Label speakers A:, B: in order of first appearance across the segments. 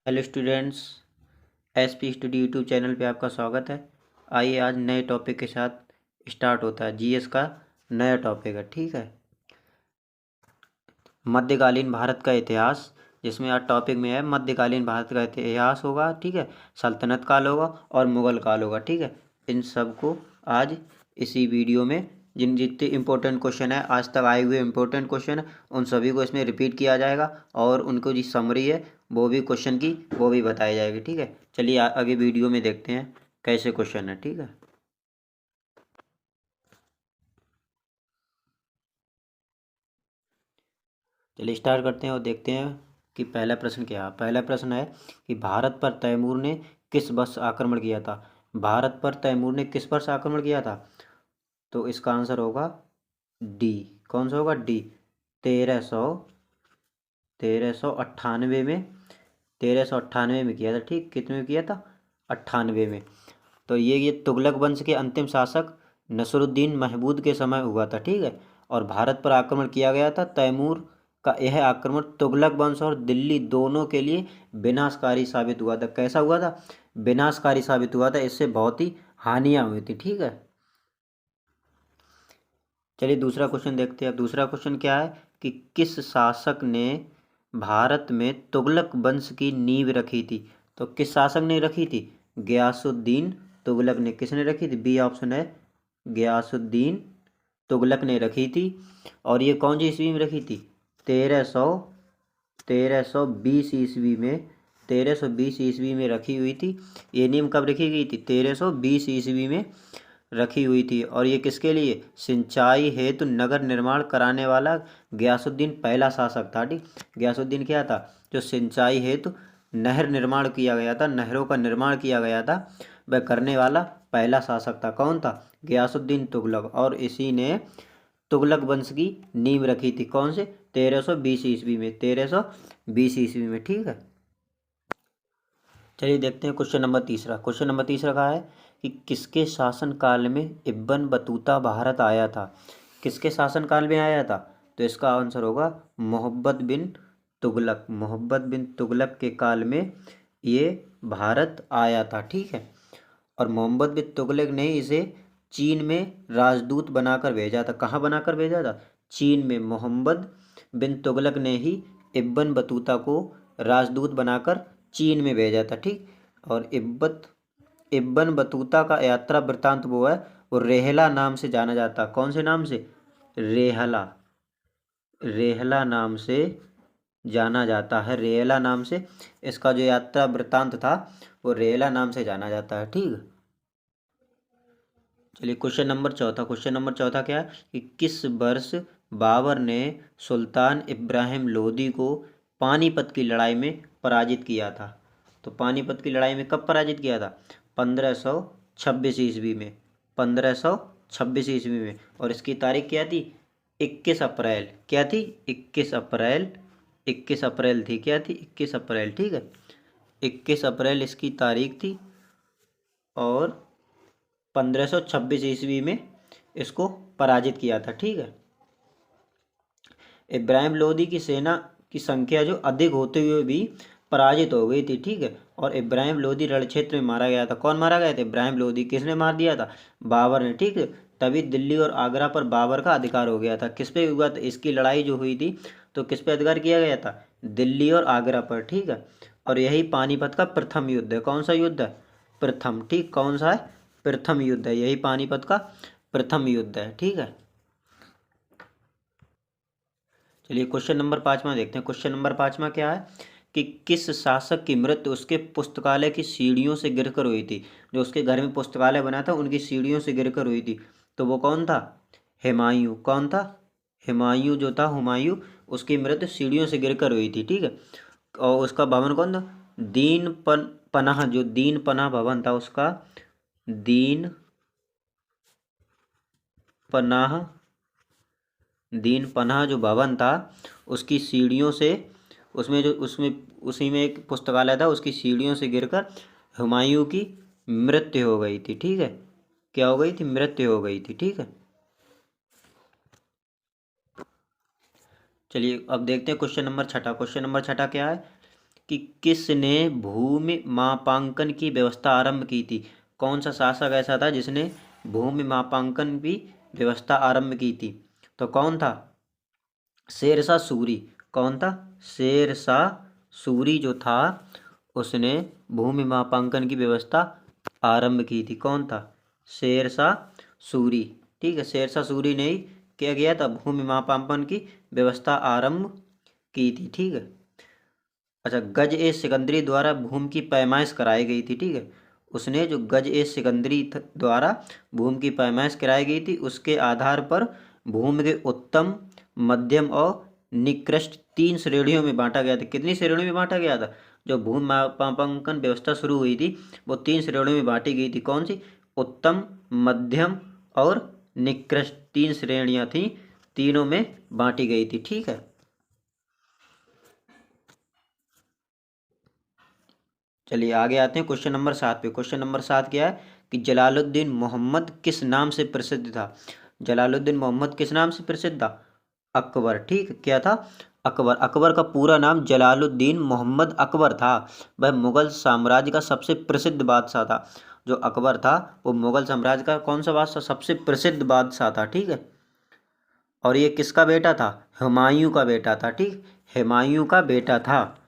A: Hello students, S P study YouTube channel पे आपका स्वागत है। आइए आज नए टॉपिक के साथ स्टार्ट होता है। जीएस का नया टॉपिक है, ठीक है। मध्यकालीन भारत का इतिहास, जिसमें आज टॉपिक में है मध्यकालीन भारत का इतिहास होगा, ठीक है। सल्तनत काल होगा और मुगल काल होगा, ठीक है। इन सब को आज इसी वीडियो में जितने इम्पोर्टेंट क्वेश्चन है, आज तक आए हुए इम्पोर्टेंट क्वेश्चन है, उन सभी को इसमें रिपीट किया जाएगा और उनको जो समरी है वो भी क्वेश्चन की वो भी बताई जाएगी, ठीक है। चलिए आगे वीडियो में देखते हैं कैसे क्वेश्चन है, ठीक है। चलिए स्टार्ट करते हैं और देखते हैं कि पहला प्रश्न क्या है। पहला प्रश्न है कि भारत पर तैमूर ने किस वर्ष आक्रमण किया था। भारत पर तैमूर ने किस वर्ष आक्रमण किया था? तो इसका आंसर होगा डी। कौन सा होगा? डी। 1398 में। 1398 में किया था, ठीक। कितने में किया था? 98 में। तो ये तुगलक वंश के अंतिम शासक नसरुद्दीन महमूद के समय हुआ था, ठीक है। और भारत पर आक्रमण किया गया था। तैमूर का यह आक्रमण तुगलक वंश और दिल्ली दोनों के लिए विनाशकारी साबित हुआ था। कैसा हुआ था? विनाशकारी साबित हुआ था। इससे बहुत ही हानियां हुई थी, ठीक है। चलिए दूसरा क्वेश्चन देखते हैं। अब दूसरा क्वेश्चन क्या है कि किस शासक ने भारत में तुगलक वंश की नींव रखी थी? तो किस शासक ने रखी थी? गयासुद्दीन तुगलक ने। किसने रखी थी? बी ऑप्शन है, गयासुद्दीन तुगलक ने रखी थी। और ये कौन सी ईस्वी में रखी थी? 1320 ईस्वी में। 1320 ईस्वी में रखी हुई थी। ये नींव कब रखी गई थी? 1320 ईस्वी में रखी हुई थी। और ये किसके लिए? सिंचाई हेतु नगर निर्माण कराने वाला गयासुद्दीन पहला शासक था, ठीक। गयासुद्दीन क्या था? जो सिंचाई हेतु नहर निर्माण किया गया था, नहरों का निर्माण किया गया था, वह करने वाला पहला शासक था। कौन था? गयासुद्दीन तुगलक। और इसी ने तुगलक वंश की नींव रखी थी। कौन से? 1320 ईस्वी में। 1320 ईस्वी में, ठीक है। चलिए देखते हैं क्वेश्चन नंबर तीसरा। क्वेश्चन नंबर तीसरा कहा है कि किसके शासन काल में इब्न बतूता भारत आया था? किसके शासन काल में आया था? तो इसका आंसर होगा मोहब्बत बिन तुगलक। मोहब्बत बिन तुगलक के काल में ये भारत आया था, ठीक है। और मोहम्मद बिन तुगलक ने इसे चीन में राजदूत बनाकर भेजा था। कहाँ बनाकर भेजा था? चीन में। मोहम्मद बिन तुगलक ने ही इब्न बतूता को राजदूत बनाकर चीन में भेजा था, ठीक। और इब्न बतूता का यात्रा वृत्तांत वो है, वो रेहला नाम से जाना जाता। कौन से नाम से? रेहला। रेहला नाम से जाना जाता है। रेहला नाम से इसका जो यात्रा वृत्तांत था वो रेहला नाम से जाना जाता है, ठीक। चलिए क्वेश्चन नंबर चौथा। क्वेश्चन नंबर चौथा क्या है कि किस वर्ष बाबर ने सुल्तान इब्राहिम लोदी को पानीपत की लड़ाई में पराजित किया था? तो पानीपत की लड़ाई में कब पराजित किया था? 1526 ईस्वी में। 1526 ईस्वी में। और इसकी तारीख क्या थी? 21 अप्रैल। क्या थी? 21 अप्रैल। 21 अप्रैल थी। क्या थी? 21 अप्रैल, ठीक है। 21 अप्रैल इसकी तारीख थी। और 1526 ईस्वी में इसको पराजित किया था, ठीक है। इब्राहिम लोदी की सेना की संख्या जो अधिक होते हुए भी पराजित हो गई थी, ठीक है। और इब्राहिम लोदी रण क्षेत्र में मारा गया था। कौन मारा गया था? इब्राहिम लोदी। किसने मार दिया था? बाबर ने, ठीक है। तभी दिल्ली और आगरा पर बाबर का अधिकार हो गया था। किस पे हुआ था इसकी लड़ाई जो हुई थी? तो किस पे अधिकार किया गया था? दिल्ली और आगरा पर, ठीक है। और यही पानीपत का प्रथम युद्ध है। कौन सा युद्ध है? प्रथम, ठीक। कौन सा है? प्रथम युद्ध है। यही पानीपत का प्रथम युद्ध है, ठीक है। चलिए क्वेश्चन नंबर पाँचवा देखते हैं। क्वेश्चन नंबर पाँचवा क्या है कि किस शासक की मृत्यु उसके पुस्तकालय की सीढ़ियों से गिरकर हुई थी? जो उसके घर में पुस्तकालय बना था उनकी सीढ़ियों से गिरकर हुई थी। तो वो कौन था? हुमायूं। कौन था? हुमायूं जो था, हुमायूं। उसकी मृत्यु सीढ़ियों से गिरकर हुई थी, ठीक है। और उसका भवन कौन था? पनाह, जो दीन पनाह भवन था उसका, दीन पनाह, दीन पनाह जो भवन था उसकी सीढ़ियों से, उसमें उसी में एक पुस्तकालय था, उसकी सीढ़ियों से गिरकर हुमायूं की मृत्यु हो गई थी, ठीक है। क्या हो गई थी? मृत्यु हो गई थी, ठीक है। चलिए अब देखते हैं क्वेश्चन नंबर छठा। क्वेश्चन नंबर छठा क्या है कि किसने भूमि मापांकन की व्यवस्था आरंभ की थी। कौन सा शासक ऐसा था जिसने भूमि मापांकन की व्यवस्था आरंभ की थी? तो कौन था? शेरशाह सूरी। कौन था? शेरशाह सूरी जो था उसने भूमि मापांकन की व्यवस्था आरंभ की थी। कौन था? शेरशाह सूरी। ठीक है, शेरशाह सूरी ने ही क्या किया था? भूमि मापांकन की व्यवस्था आरंभ की थी। ठीक है। अच्छा, गज ए सिकंदरी द्वारा भूमि की पैमाइश कराई गई थी। ठीक है, उसने जो गज ए सिकंदरी द्वारा भूमि की पैमाइश कराई गई थी उसके आधार पर भूमि के उत्तम, मध्यम और निकृष्ट 3 श्रेणियों में बांटा गया था। कितनी श्रेणियों में बांटा गया था? जो भूमि मापांकन व्यवस्था शुरू हुई थी वो 3 श्रेणियों में बांटी गई थी। कौन सी? उत्तम, मध्यम और निकृष्ट 3 श्रेणियां थी, तीनों में बांटी गई थी। ठीक है। चलिए आगे आते हैं क्वेश्चन नंबर 7 पे। क्वेश्चन नंबर 7 क्या है कि जलालुद्दीन मोहम्मद किस नाम से प्रसिद्ध था? जलालुद्दीन मोहम्मद किस नाम से प्रसिद्ध था? अकबर। ठीक है, क्या था? अकबर। अकबर का पूरा नाम जलालुद्दीन मोहम्मद अकबर था। वह मुगल साम्राज्य का सबसे प्रसिद्ध बादशाह था। जो अकबर था वो मुगल साम्राज्य का कौन सा बादशाह? सबसे प्रसिद्ध बादशाह था। ठीक है, और ये किसका बेटा था? हुमायूं का बेटा था। ठीक, हुमायूं का बेटा था।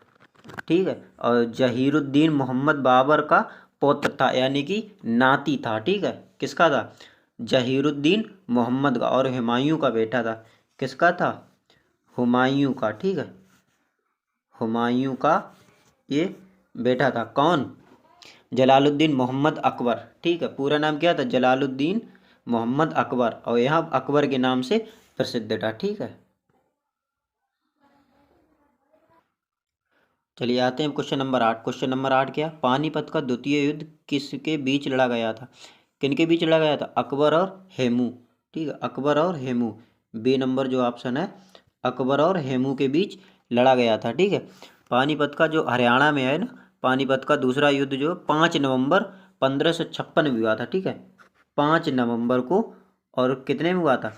A: ठीक है, और जहीरुद्दीन मोहम्मद बाबर का पौत्र था, यानी कि नाती था। ठीक है, किसका था? जहीरुद्दीन मोहम्मद का, और हुमायूं का बेटा था। किसका था? हुमायूं का। ठीक है, हुमायूं का ये बेटा था। कौन? जलालुद्दीन मोहम्मद अकबर। ठीक है, पूरा नाम क्या था? जलालुद्दीन मोहम्मद अकबर, और यहाँ अकबर के नाम से प्रसिद्ध था। ठीक है, चलिए आते हैं क्वेश्चन नंबर 8। क्वेश्चन नंबर 8 क्या? पानीपत का द्वितीय युद्ध किसके बीच लड़ा गया था? किनके बीच लड़ा गया था? अकबर और हेमू। ठीक है, अकबर और हेमू। बी नंबर जो ऑप्शन है, अकबर और हेमू के बीच लड़ा गया था। ठीक है, पानीपत का जो हरियाणा में है ना, पानीपत का दूसरा युद्ध जो 5 नवंबर 1556 में हुआ था। ठीक है, 5 नवंबर को। और कितने में हुआ था?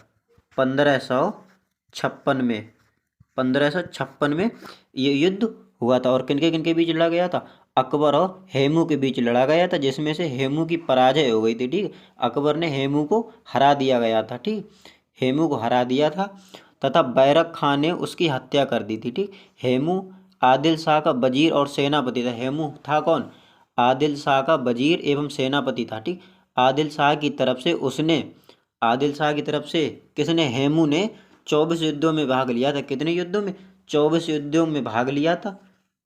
A: 1556 में। 1556 में ये युद्ध हुआ था। और किनके किनके बीच लड़ा गया था? अकबर और हेमू के बीच लड़ा गया था, जिसमें से हेमू की पराजय हो गई थी। ठीक, अकबर ने हेमू को हरा दिया गया था। ठीक, हेमू को हरा दिया था तथा बैरक खान ने उसकी हत्या कर दी थी। ठीक, हेमू आदिल शाह का वजीर और सेनापति था। हेमू था कौन? आदिल शाह का वजीर एवं सेनापति था। ठीक, आदिल शाह की तरफ से उसने, आदिल शाह की तरफ से किसने? हेमू ने 24 युद्धों में भाग लिया था। कितने युद्धों में? 24 युद्धों में भाग लिया था।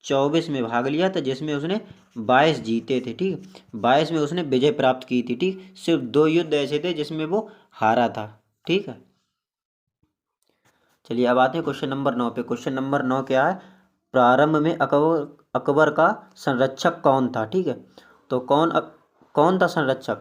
A: 24 में भाग लिया था, जिसमें उसने 22 जीते थे। ठीक, 22 में उसने विजय प्राप्त की थी। ठीक, सिर्फ 2 युद्ध ऐसे थे जिसमें वो हारा था। ठीक है, चलिए अब आते हैं क्वेश्चन नंबर 9 पे। क्वेश्चन नंबर 9 क्या है? प्रारंभ में अकबर अकबर का संरक्षक कौन था? ठीक है, तो कौन था संरक्षक?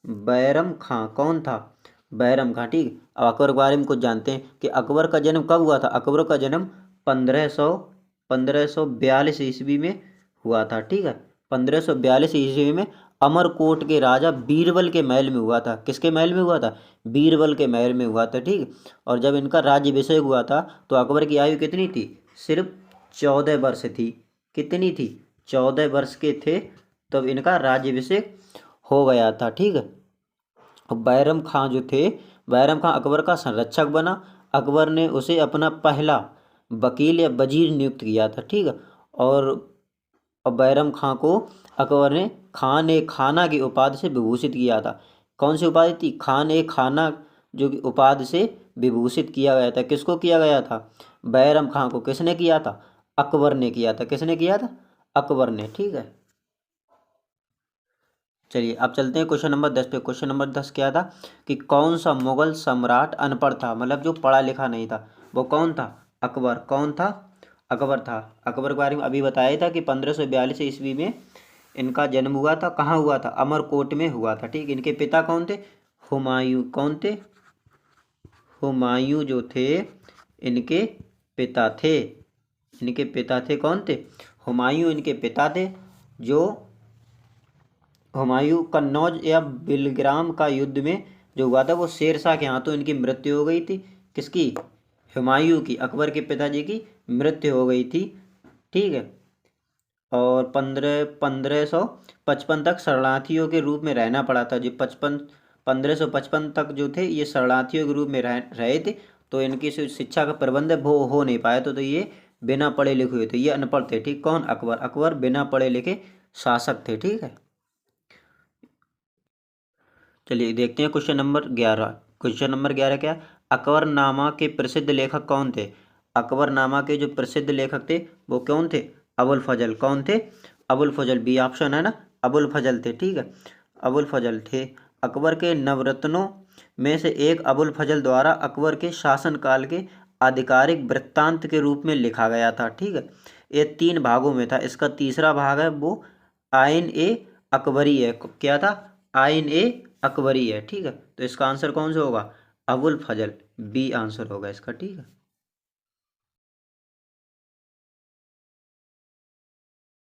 A: बैरम खां। कौन था? बैरम खां। ठीक, अब अकबर के बारे में कुछ जानते हैं कि अकबर का जन्म कब हुआ था? अकबर का जन्म 1542 ईस्वी में हुआ था। ठीक है, 1542 ईस्वी में अमरकोट के राजा बीरबल के महल में हुआ था। किसके महल में हुआ था? बीरबल के महल में हुआ था। ठीक, और जब इनका राज्याभिषेक हुआ था तो अकबर की आयु कितनी थी? सिर्फ 14 वर्ष थी। कितनी थी? 14 वर्ष के थे तब इनका राज्याभिषेक हो गया था। ठीक है, बैरम खां जो थे, बैरम खां अकबर का संरक्षक बना। अकबर ने उसे अपना पहला वकील या वजीर नियुक्त किया था। ठीक है, और बैरम खां को अकबर ने खान ए खाना की उपाधि से विभूषित किया था। कौन सी उपाधि थी? खान ए खाना, जो कि उपाधि से विभूषित किया गया था। किसको किया गया था? बैरम खां को। किसने किया था? अकबर ने किया था। किसने किया था? अकबर ने। ठीक है, चलिए अब चलते हैं क्वेश्चन नंबर 10 पे। क्वेश्चन नंबर 10 क्या था कि कौन सा मुगल सम्राट अनपढ़ था? मतलब जो पढ़ा लिखा नहीं था, वो कौन था? अकबर। कौन था? अकबर था। अकबर के बारे में अभी बताया था कि 1542 ईस्वी में इनका जन्म हुआ था। कहाँ हुआ था? अमरकोट में हुआ था। ठीक, इनके पिता कौन थे? हुमायूं। कौन थे? हुमायूं जो थे इनके पिता थे। इनके पिता थे। कौन थे? हुमायूं इनके पिता थे। जो हुमायूं कन्नौज या बिलग्राम का युद्ध में जो हुआ था वो शेरशाह के हाथों इनकी मृत्यु हो गई थी। किसकी? हुमायूं की, अकबर के पिताजी की मृत्यु हो गई थी। ठीक है, और 1555 तक शरणार्थियों के रूप में रहना पड़ा था। जो 1555 तक जो थे ये शरणार्थियों के रूप में रहे थे, तो इनकी शिक्षा का प्रबंध वो हो नहीं पाया। तो ये बिना पढ़े लिखे हुए थे, ये अनपढ़ थे। ठीक, कौन? अकबर। अकबर बिना पढ़े लिखे शासक थे। ठीक है, चलिए देखते हैं क्वेश्चन नंबर 11। क्वेश्चन नंबर 11 क्या? अकबरनामा के प्रसिद्ध लेखक कौन थे? अकबरनामा के जो प्रसिद्ध लेखक थे वो कौन थे? अबुल फजल। कौन थे? अबुल फजल। बी ऑप्शन है ना, अबुल फजल थे। ठीक है, अबुल फजल थे। अकबर के नवरत्नों में से एक अबुल फजल द्वारा अकबर के शासनकाल के आधिकारिक वृत्तांत के रूप में लिखा गया था। ठीक है, ये 3 भागों में था। इसका तीसरा भाग है वो आइन ए अकबरी है। क्या था? आइन ए अकबरी है। ठीक है, तो इसका आंसर कौन सा होगा? अबुल फजल। बी आंसर होगा इसका। ठीक है।